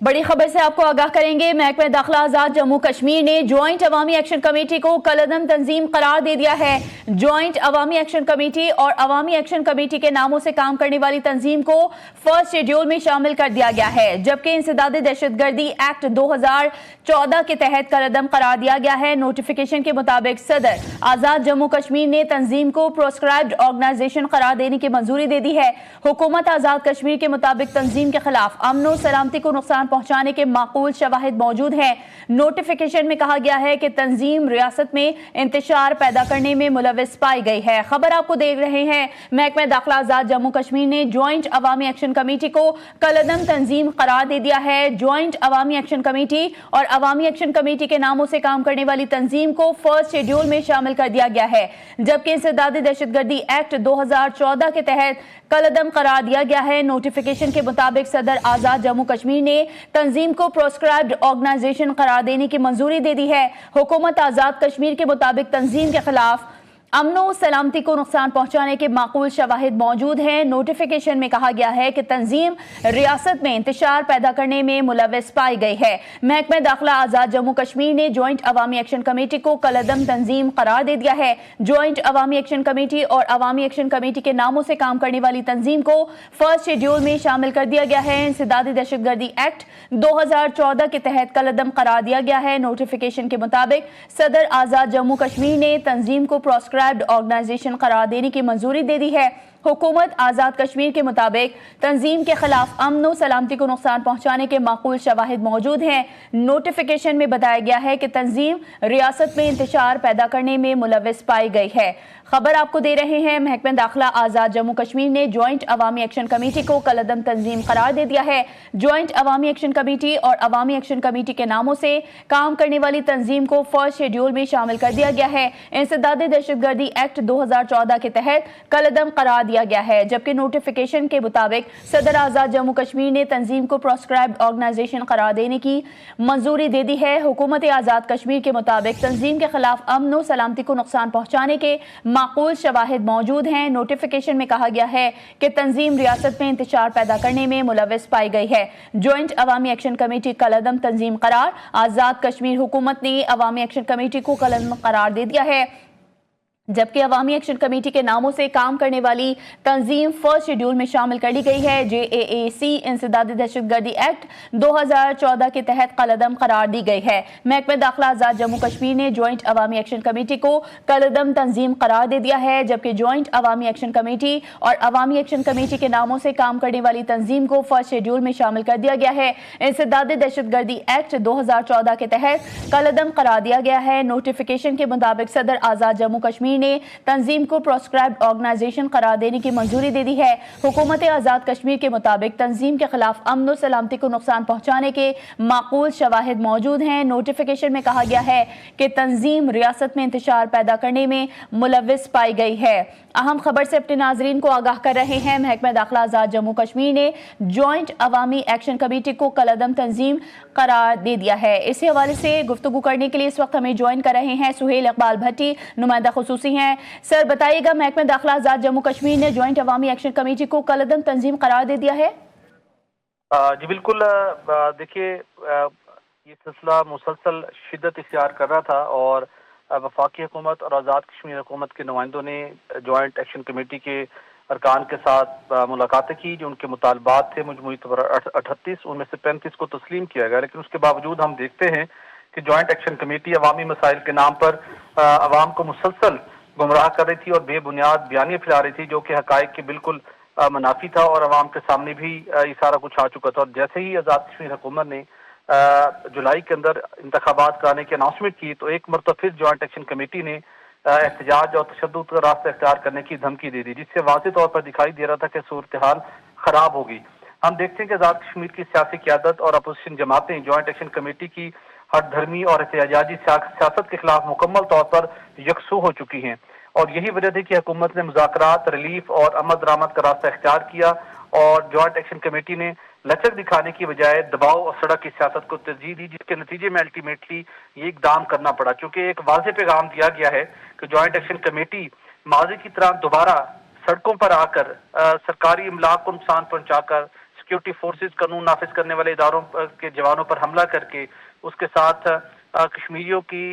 बड़ी खबर से आपको आगाह करेंगे। महकमा दाखिला आजाद जम्मू कश्मीर ने ज्वाइंट अवामी एक्शन कमेटी को कलअदम तंजीम करार दे दिया है। ज्वाइंट अवामी एक्शन कमेटी और अवामी एक्शन कमेटी के नामों से काम करने वाली तंजीम को फर्स्ट शेड्यूल में शामिल कर दिया गया है, जबकि इंसदादे दहशतगर्दी एक्ट 2014 के तहत कलअदम करार दिया गया है। नोटिफिकेशन के मुताबिक सदर आजाद जम्मू कश्मीर ने तंजीम को प्रोस्क्राइब्ड ऑर्गेनाइजेशन करार देने की मंजूरी दे दी है। हुकूमत आजाद कश्मीर के मुताबिक तंजीम के खिलाफ अमन और सलामती को नुकसान पहुंचाने के माकूल शवाहिद मौजूद हैं। नोटिफिकेशन में कहा गया है कि तंजीम रियासत में इंतशार पैदा करने में मुलविस पाई गई है। खबर आपको देख रहे हैं। महकमा दाखिला आजाद जम्मू कश्मीर ने ज्वाइंट अवामी एक्शन कमेटी को कलअदम तंजीम करार दे दिया है। ज्वाइंट अवामी एक्शन कमेटी और अवामी एक्शन कमेटी के नामों से काम करने वाली तंजीम को फर्स्ट शेड्यूल में शामिल कर दिया गया है, जबकि इंसदादे दहशतगर्दी एक्ट 2014 के तहत कलअदम करार दिया गया है। नोटिफिकेशन के मुताबिक सदर आजाद जम्मू कश्मीर ने तंजीम को प्रोस्क्राइब्ड ऑर्गेनाइजेशन करार देने की मंजूरी दे दी है। हुकूमत आजाद कश्मीर के मुताबिक तंजीम के खिलाफ अमन और सलामती को नुकसान पहुंचाने के माकूल शवाहिद मौजूद हैं। नोटिफिकेशन में कहा गया है कि तंजीम रियासत में इंतशार पैदा करने में मुलविस पाई गई है। महकमा दाखिला आजाद जम्मू कश्मीर ने ज्वाइंट अवामी एक्शन कमेटी को कलअदम तंजीम करार दे दिया है। ज्वाइंट अवामी एक्शन कमेटी और अवामी एक्शन कमेटी के नामों से काम करने वाली तंजीम को फर्स्ट शेड्यूल में शामिल कर दिया गया है। इंसदादी दहशतगर्दी एक्ट 2014 के तहत कलअदम करार दिया गया है। नोटिफिकेशन के मुताबिक सदर आजाद जम्मू कश्मीर ने तंजीम को ऑर्गेनाइजेशन करार देने की मंजूरी दे दी है। हुकूमत आजाद कश्मीर के मुताबिक तंजीम के खिलाफ अमन और सलामती को नुकसान पहुंचाने के माकूल शवाहिद मौजूद हैं। नोटिफिकेशन में बताया गया है कि तंजीम रियासत में इंतशार पैदा करने में मुलविस पाई गई है। खबर आपको दे रहे हैं। महकमा दाखिला आजाद जम्मू कश्मीर ने ज्वाइंट अवामी एक्शन कमेटी को कलअदम तंजीम करार दे दिया है। ज्वाइंट अवामी एक्शन कमेटी और अवामी एक्शन कमेटी के नामों से काम करने वाली तंजीम को फर्स्ट शेड्यूल में शामिल कर दिया गया है। इंसदादे दहशतगर्दी एक्ट 2014 के तहत कलअदम करार दिया गया है, जबकि नोटिफिकेशन के मुताबिक सदर आजाद जम्मू कश्मीर ने तंजीम को प्रोस्क्राइब्ड ऑर्गेनाइजेशन करार देने की मंजूरी दे दी है। हुकूमत आजाद कश्मीर के मुताबिक तंजीम के खिलाफ अमन और सलामती को नुकसान पहुंचाने के माकूल शवाहिद मौजूद हैं। नोटिफिकेशन में कहा गया है कि तंजीम रियासत में इंतशार पैदा करने में मुलविस पाई गई है। ज्वाइंट अवामी एक्शन कमेटी कलअदम तंजीम करार। आजाद कश्मीर हुकूमत ने अवामी एक्शन कमेटी को कलअदम करार दे दिया है, जबकि अवामी एक्शन कमेटी के नामों से काम करने वाली तंजीम फर्स्ट शेड्यूल में शामिल कर ली गई है। JAAC इंसदादी दहशतगर्दी एक्ट 2014 के तहत कलअदम करार दी गई है। महकमा दाखिला आजाद जम्मू कश्मीर ने ज्वाइंट अवामी एक्शन कमेटी को कलअदम तंजीम करार दे दिया है, जबकि ज्वाइंट अवामी एक्शन कमेटी और अवामी एक्शन कमेटी के नामों से काम करने वाली तंजीम को फर्स्ट शेड्यूल में शामिल कर दिया गया है। इंसदादी दहशतगर्दी एक्ट 2014 के तहत कलअदम करार दिया गया है। नोटिफिकेशन के मुताबिक सदर आजाद जम्मू कश्मीर ने तंजीम को प्रोस्क्राइब्ड ऑर्गेनाइजेशन करार देने की मंजूरी दे दी है। हुकूमत आजाद कश्मीर के मुताबिक तंजीम के खिलाफ अमन और सलामती को नुकसान पहुंचाने के माकूल शवाहिद मौजूद हैं। नोटिफिकेशन में कहा गया है कि तंजीम रियासत में इंतशार पैदा करने में मुलविस पाई गई है। अहम खबर से अपने नाजरीन को आगाह कर रहे हैं। महकमा दाखिला आजाद जम्मू कश्मीर ने ज्वाइंट अवामी एक्शन कमेटी को कलअदम तंजीम करार दे दिया है। इसी हवाले से गुफ्तगू करने के लिए इस वक्त हमें ज्वाइन कर रहे हैं सुहेल इकबाल भट्टी, नुमाइंदा खुसूसी हैं। सर बताइएगा, महकमा दाखिला आजाद जम्मू कश्मीर ने ज्वाइंट अवामी एक्शन कमेटी को कलअदम तंजीम करार दे दिया है। जी बिल्कुल। देखिए, ये सिलसिला मुसलसल शिद्दत इख्तियार कर रहा था और वफाकी हुकूमत और आज़ाद कश्मीर हुकूमत के नुमाइंदों ने जॉइंट एक्शन कमेटी के अरकान के साथ मुलाकातें की। जो उनके मुतालबात थे मजमूई तौर 38, उनमें से 35 को तस्लीम किया गया, लेकिन उसके बावजूद हम देखते हैं कि जॉइंट एक्शन कमेटी अवामी मसाइल के नाम पर अवाम को मुसलसल गुमराह कर रही थी और बेबुनियाद बयानियां फैला रही थी, जो कि हकायक के बिल्कुल मुनाफी था और अवाम के सामने भी ये सारा कुछ आ चुका था। और जैसे ही आज़ाद कश्मीर हुकूमत ने जुलाई के अंदर इंतखाबात कराने की अनाउंसमेंट की, तो एक मरतबा फिर जॉइंट एक्शन कमेटी ने एहतजाज और तशद्दुद का रास्ता इख्तियार करने की धमकी दे दी, जिससे वाज़ेह तौर पर दिखाई दे रहा था कि सूरत हाल खराब होगी। हम देखते हैं कि आज़ाद कश्मीर की सियासी क़यादत और अपोजिशन जमातें जॉइंट एक्शन कमेटी की हर धर्मी और एहतजाजी सियासत के खिलाफ मुकम्मल तौर पर यकसू हो चुकी हैं। और यही वजह थी कि हुकूमत ने मुज़ाकरात, रिलीफ और अमन दरामद का रास्ता इख्तियार किया और जॉइंट एक्शन कमेटी ने लचक दिखाने की बजाय दबाव और सड़क की सियासत को तरजीह दी, जिसके नतीजे में अल्टीमेटली ये इकदाम करना पड़ा। चूंकि एक वाज़ेह पैगाम दिया गया है कि जॉइंट एक्शन कमेटी माजी की तरह दोबारा सड़कों पर आकर सरकारी इमलाक को नुकसान पहुंचाकर सिक्योरिटी फोर्सेस, कानून नाफिज करने वाले इदारों के जवानों पर हमला करके उसके साथ कश्मीरियों की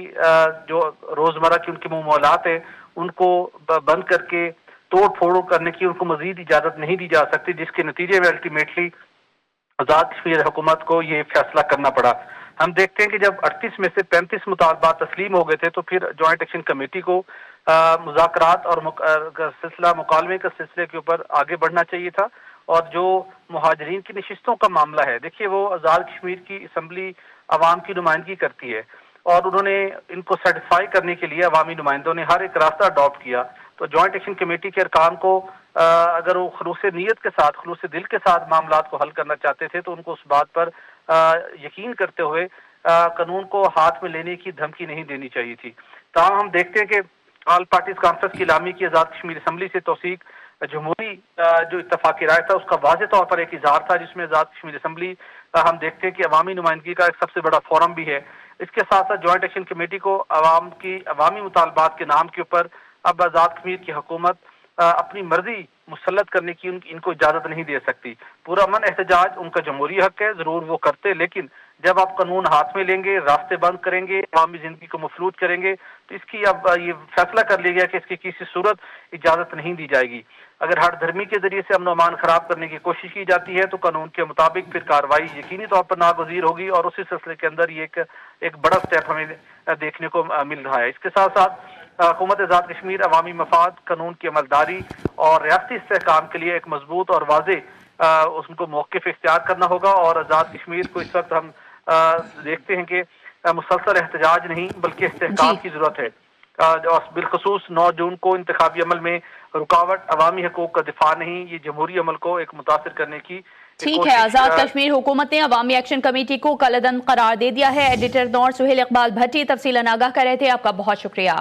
जो रोजमर्रा की उनकी मामूलात है उनको बंद करके तोड़ फोड़ करने की उनको मजीद इजाजत नहीं दी जा सकती, जिसके नतीजे में अल्टीमेटली आजाद कश्मीर हुकूमत को ये फैसला करना पड़ा। हम देखते हैं कि जब 38 में से 35 मुतालबात तस्लीम हो गए थे तो फिर जॉइंट एक्शन कमेटी को मुज़ाकरात और सिलसिला मुकालमे के सिलसिले के ऊपर आगे बढ़ना चाहिए था। और जो मुहाजिरीन की नशिस्तों का मामला है, देखिए वो आजाद कश्मीर की असम्बली अवाम की नुमाइंदगी करती है और उन्होंने इनको सेटिस्फाई करने के लिए अवामी नुमाइंदों ने हर एक रास्ता अडॉप्ट किया। तो जॉइंट एक्शन कमेटी के अरकान को अगर वो खलूस नीयत के साथ, खलूस दिल के साथ मामलात को हल करना चाहते थे तो उनको उस बात पर यकीन करते हुए कानून को हाथ में लेने की धमकी नहीं देनी चाहिए थी। ताहम हम देखते हैं कि ऑल पार्टीज कॉन्फ्रेंस की इलामी की आजाद कश्मीर असम्बली से तौसीक जमहूरी जो इत्तफाकी राय था उसका वाज़ेह तौर पर एक इजहार था, जिसमें आजाद कश्मीर असम्बली हम देखते हैं कि अवामी नुमाइंदगी का एक सबसे बड़ा फोरम भी है। इसके साथ साथ जॉइंट एक्शन कमेटी को अवाम की अवामी मुतालबात के नाम के ऊपर अब आजाद कश्मीर की हुकूमत अपनी मर्जी मुसल्लत करने की इनको इजाजत नहीं दे सकती। पूरा मन एहतजाज उनका जमहूरी हक है, जरूर वो करते, लेकिन जब आप कानून हाथ में लेंगे, रास्ते बंद करेंगे, अवामी जिंदगी को मफलूज करेंगे तो इसकी अब ये फैसला कर लिया गया कि इसकी किसी सूरत इजाजत नहीं दी जाएगी। अगर हर धर्मी के जरिए से अमन अमान खराब करने की कोशिश की जाती है तो कानून के मुताबिक फिर कार्रवाई यकीनी तौर पर नागुज़ीर होगी और उसी सिलसिले के अंदर ये एक बड़ा स्टेप हमें देखने को मिल रहा है। इसके साथ साथ हुकूमत आजाद कश्मीर अवामी मफाद, कानून की अमलदारी और रियासती इस्तेहकाम के लिए एक मजबूत और वाज़ेह उनको मौक़िफ़ इख्तियार करना होगा। और आजाद कश्मीर को इस वक्त हम देखते हैं कि मुसलसल एहतजाज नहीं बल्कि इस्तेहकाम की जरूरत है। और बिलखसूस 9 जून को इंतखाबी अमल में रुकावट अवामी हकूक का दिफा नहीं, ये जमहूरी अमल को एक मुतासिर करने की ठीक है। आजाद कश्मीर हुकूमत ने अवामी एक्शन कमेटी को कलअदम करार दे दिया है। एडिटर नौर सुहेल इकबाल भट्टी तफसीलन आगाह कर रहे थे। आपका बहुत शुक्रिया।